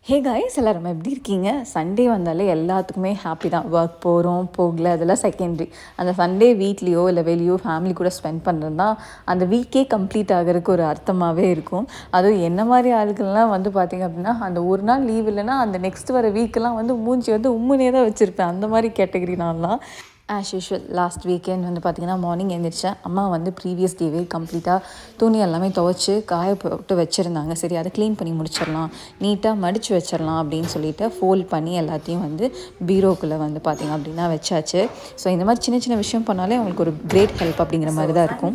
Hey guys எல்லாரும் எப்படி இருக்கீங்க? சண்டே வந்தாலே எல்லாத்துக்குமே ஹாப்பி தான். ஒர்க் போகிறோம் போகல அதெல்லாம் செகண்டரி. அந்த சண்டே வீட்லேயோ இல்லை வெளியோ ஃபேமிலி கூட ஸ்பெண்ட் பண்ணுறது தான் அந்த வீக்கே கம்ப்ளீட் ஆகிறதுக்கு ஒரு அர்த்தமாகவே இருக்கும். அதுவும் என்ன மாதிரி ஆளுக்கள்லாம் வந்து பார்த்திங்க அப்படின்னா அந்த ஒரு நாள் லீவ் இல்லைன்னா அந்த நெக்ஸ்ட் வர வீக்கெல்லாம் வந்து மூஞ்சி வந்து உம்முனே தான் வச்சுருப்பேன். அந்த மாதிரி கேட்டகரி நான்லாம். ஆஸ் யூஷுவல் லாஸ்ட் வீக்கெண்ட் வந்து பார்த்திங்கன்னா மார்னிங் எழுந்திரிச்சேன். அம்மா வந்து ப்ரீவியஸ் டேவே கம்ப்ளீட்டாக துணி எல்லாமே துவைச்சி காய போட்டு வச்சுருந்தாங்க. சரி அதை க்ளீன் பண்ணி முடிச்சிடலாம், நீட்டாக மடித்து வச்சிடலாம் அப்படின்னு சொல்லிட்டு ஃபோல்ட் பண்ணி எல்லாத்தையும் வந்து பீரோக்குள்ளே வந்து பார்த்திங்க அப்படின்னா வச்சாச்சு. ஸோ இந்த மாதிரி சின்ன சின்ன விஷயம் பண்ணாலே அவங்களுக்கு ஒரு கிரேட் ஹெல்ப் அப்படிங்கிற மாதிரி தான் இருக்கும்.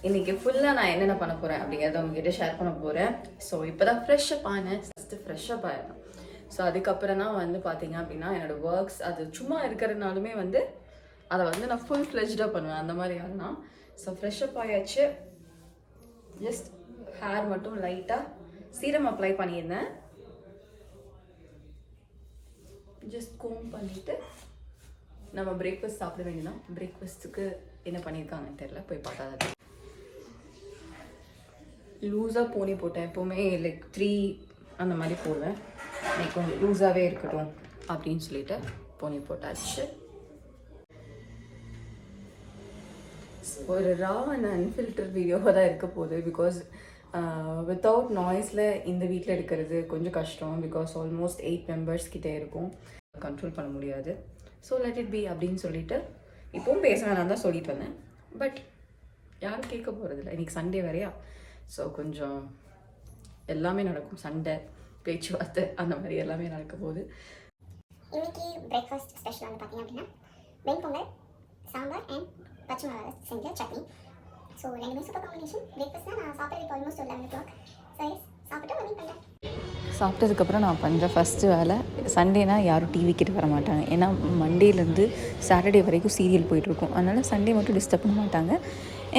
இன்றைக்கி ஃபுல்லாக நான் என்னென்ன பண்ண போகிறேன் அப்படிங்கிறத உங்ககிட்ட ஷேர் பண்ண போகிறேன். ஸோ இப்போ தான் ஃப்ரெஷ்ஷப் ஆனேன். ஃபஸ்ட்டு ஃப்ரெஷ்ஷப் ஆகிடும். ஸோ அதுக்கப்புறம் தான் வந்து பார்த்திங்க அப்படின்னா என்னோடய ஒர்க்ஸ் அது சும்மா இருக்கிறதுனாலுமே வந்து அதை வந்து நான் ஃபுல் ஃப்ளெஜ்டாக பண்ணுவேன். அந்த மாதிரி ஆகலாம். ஸோ ஃப்ரெஷ்ஷப் ஆயாச்சு. ஜஸ்ட் ஹேர் மட்டும் லைட்டாக சீரம் அப்ளை பண்ணியிருந்தேன். ஜஸ்ட் கோம் பண்ணிவிட்டு நம்ம பிரேக்ஃபாஸ்ட் சாப்பிட வேண்டியதான். பிரேக்ஃபாஸ்ட்டுக்கு என்ன பண்ணியிருக்காங்கன்னு தெரியல, போய் பார்த்தா தான். லூஸாக போனி போட்டேன். எப்போவுமே லைக் 3 அந்த மாதிரி போடுவேன். எனக்கு கொஞ்சம் லூஸாகவே இருக்கட்டும் அப்படின்னு சொல்லிட்டு போனி போட்டாச்சு. ஒரு ரா அண்ட் அன்ஃபில்டர் வீடியோவாக தான் இருக்க போகுது. பிகாஸ் வித்தவுட் நாய்ஸில் இந்த வீட்டில் எடுக்கிறது கொஞ்சம் கஷ்டம். பிகாஸ் ஆல்மோஸ்ட் 8 மெம்பர்ஸ் கிட்டே இருக்கும், கண்ட்ரோல் பண்ண முடியாது. ஸோ லெட் இட் பி அப்படின்னு சொல்லிட்டு இப்போவும் பேச வேணாம் தான் சொல்லிட்டு வந்தேன். பட் யாரும் கேட்க போகிறதில்ல. இன்றைக்கி சண்டே வரையா. ஸோ கொஞ்சம் எல்லாமே நடக்கும். சண்டை, பேச்சுவார்த்தை, அந்த மாதிரி எல்லாமே நடக்க போகுது. இன்னைக்கு பிரேக்ஃபாஸ்ட் ஸ்பெஷல் வந்து பார்த்தீங்க அப்படின்னா வெண்பொங்கல், சாம்பார் அண்ட் பச்சை மிளகா செஞ்ச சட்னி. ஸோ ரெண்டுமே சூப்பர் காம்பினேஷன். பிரேக்ஃபாஸ்ட் தான் நான் சாப்பிட்றது இப்போ ஆல்மோஸ்ட் 11 o'clock. ஸோ சாப்பிட்டு வந்து பண்ணுறேன். சாப்பிட்டதுக்கப்புறம் நான் பண்ணுற ஃபஸ்ட்டு வேலை, சண்டேனா யாரும் டிவி கிட்ட வர மாட்டாங்க. ஏன்னா மண்டேலேருந்து சாட்டர்டே வரைக்கும் சீரியல் போயிட்டுருக்கும். அதனால் சண்டே மட்டும் டிஸ்டர்ப் பண்ண மாட்டாங்க.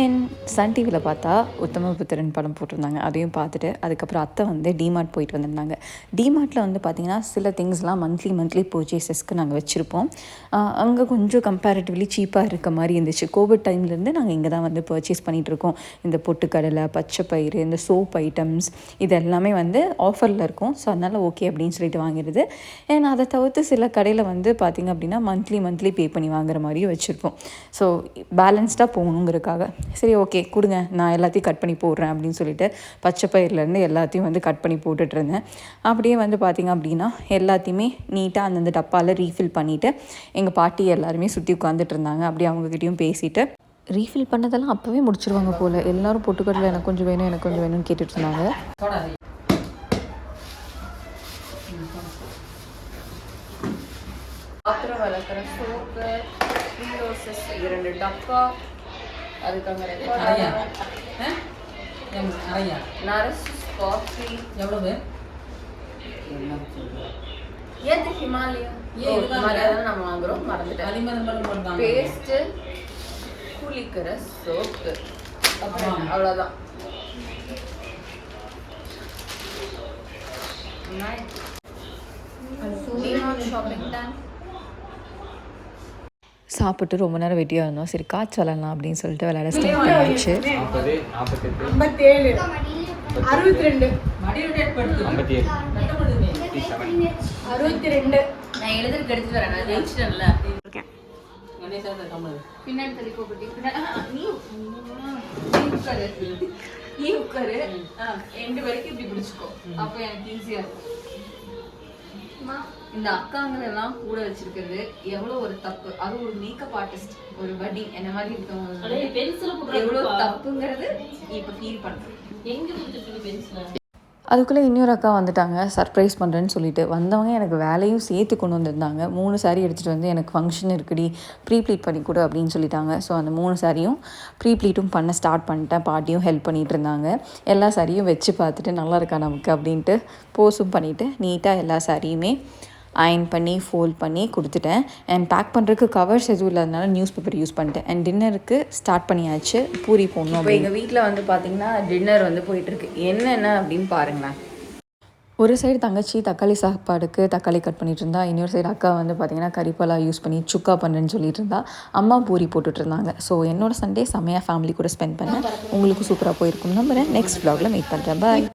அண்ட் சன் டிவியில் பார்த்தா உத்தமபுத்திரன் படம் போட்டிருந்தாங்க. அதையும் பார்த்துட்டு அதுக்கப்புறம் அத்தை வந்து டிமார்ட் போயிட்டு வந்திருந்தாங்க. டிமார்ட்டில் வந்து பார்த்திங்கன்னா சில திங்ஸ்லாம் மந்த்லி பர்ச்சேசஸ்க்கு நாங்கள் வச்சுருப்போம். அங்கே கொஞ்சம் கம்பேரிட்டிவ்லி சீப்பாக இருக்க மாதிரி இருந்துச்சு. கோவிட் டைம்லேருந்து நாங்கள் இங்கே தான் வந்து பர்ச்சேஸ் பண்ணிகிட்ருக்கோம். இந்த பொட்டுக்கடலை, பச்சை பயிறு, இந்த சோப் ஐட்டம்ஸ் இது எல்லாமே வந்து ஆஃபரில் இருக்கும். ஸோ அதனால் ஓகே அப்படின்னு சொல்லிட்டு வாங்கிடுது. ஏன்னா அதை தவிர்த்து சில கடையில் வந்து பார்த்திங்க அப்படின்னா மந்த்லி பே பண்ணி வாங்குற மாதிரியும் வச்சுருப்போம். ஸோ பேலன்ஸ்டாக போகணுங்கிறதுக்காக சரி ஓகே கொடுங்க, நான் எல்லாத்தையும் கட் பண்ணி போடுறேன் அப்படின்னு சொல்லிட்டு பச்சை பயிர்லேருந்து எல்லாத்தையும் வந்து கட் பண்ணி போட்டுட்ருந்தேன். அப்படியே வந்து பார்த்திங்க அப்படின்னா எல்லாத்தையுமே நீட்டாக அந்தந்த டப்பாவில் ரீஃபில் பண்ணிவிட்டு எங்கள் பாட்டி எல்லாருமே சுற்றி உட்காந்துட்டு இருந்தாங்க. அப்படியே அவங்கக்கிட்டையும் பேசிவிட்டு ரீஃபில் பண்ணதெல்லாம் அப்போவே முடிச்சிருவாங்க போல். எல்லோரும் பொட்டுக்கடலை எனக்கு கொஞ்சம் வேணும்னு கேட்டுட்டு இருந்தாங்க. அப்புறம் வளர்க்குற சோப்பு, 2 டப்பா, அதுக்காக நரஸ் காஃபி எவ்வளவு ஏது ஹிமாலயா மரியாதை நம்ம வாங்குறோம். மறந்துட்டேன். பேஸ்ட்டு, குளிக்கிற சோப்பு, அவ்வளோதான். Shopping time. சாப்பிட்டு ரொம்ப நேரம் வெட்டியாக இருந்தோம். சரி காய்ச்சி விளாட்லாம் அப்படின்னு சொல்லிட்டு விளையாட ஸ்டார்ட் பண்ணியாச்சு. 62 நான் எழுதுறதுக்கு எடுத்துட்டு வரேன். நான் ஜெயிச்சிட்டேன்ல. பின்னாடி தள்ளி போட்டு நீ உட்காரு 2 வரைக்கும் இப்படி பிடிச்சிக்கோ. அப்போ எனக்கு ஈஸியாக இருக்கும். இந்த அக்காங்களை எல்லாம் கூட வச்சிருக்கிறது எவ்வளோ ஒரு தப்பு. அது ஒரு மேக்கப் ஆர்டிஸ்ட், ஒரு பட்டி என்ன மாதிரி இருக்கவங்க எவ்வளோ தப்புங்கிறது இப்போ ஃபீல் பண்ணுறேன். எங்கே கொடுத்துருக்கு பென்சில்? அதுக்குள்ளே இன்னொரு அக்கா வந்துட்டாங்க சர்ப்ரைஸ் பண்ணுறேன்னு சொல்லிட்டு. வந்தவங்க எனக்கு வேலையும் சேர்த்து கொண்டு வந்திருந்தாங்க. 3 சாரீ எடுத்துகிட்டு வந்து எனக்கு ஃபங்க்ஷன் இருக்குடி ப்ளீட் பண்ணி கொடு அப்படின்னு சொல்லிட்டாங்க. ஸோ அந்த 3 சாரியும் ப்ளீட்டும் பண்ண ஸ்டார்ட் பண்ணிட்டேன். பாட்டியும் ஹெல்ப் பண்ணிகிட்டு இருந்தாங்க. எல்லா சாரியும் வச்சு பார்த்துட்டு நல்லா இருக்கா நமக்கு அப்படின்ட்டு போஸும் பண்ணிவிட்டு நீட்டாக எல்லா சாரியுமே அயன் பண்ணி ஃபோல்ட் பண்ணி கொடுத்துட்டேன். அண்ட் பேக் பண்ணுறதுக்கு கவர்ஸ் எதுவும் இல்லாதனால நியூஸ் பேப்பர் யூஸ் பண்ணிட்டேன். அண்ட் டின்னருக்கு ஸ்டார்ட் பண்ணியாச்சு. பூரி போடணும். இப்போ எங்கள் வீட்டில் வந்து பார்த்திங்கன்னா டின்னர் வந்து போயிட்டுருக்கு. என்னென்ன அப்படின்னு பாருங்களேன். ஒரு சைடு தங்கச்சி தக்காளி சாப்பாடுக்கு தக்காளி கட் பண்ணிட்டு இருந்தா, இன்னொரு சைடு அக்கா வந்து பார்த்திங்கன்னா கறிப்பாலா யூஸ் பண்ணி சுக்கா பண்ணுறேன்னு சொல்லிட்டு இருந்தா, அம்மா பூரி போட்டுட்டு இருந்தாங்க. ஸோ என்னோட சண்டே செம்மையாக ஃபேமிலி கூட ஸ்பெண்ட் பண்ணேன். உங்களுக்கு சூப்பராக போயிருக்கும் நம்புறேன். நெக்ஸ்ட் vlogல மீட் பண்ணுறேன். பாய்.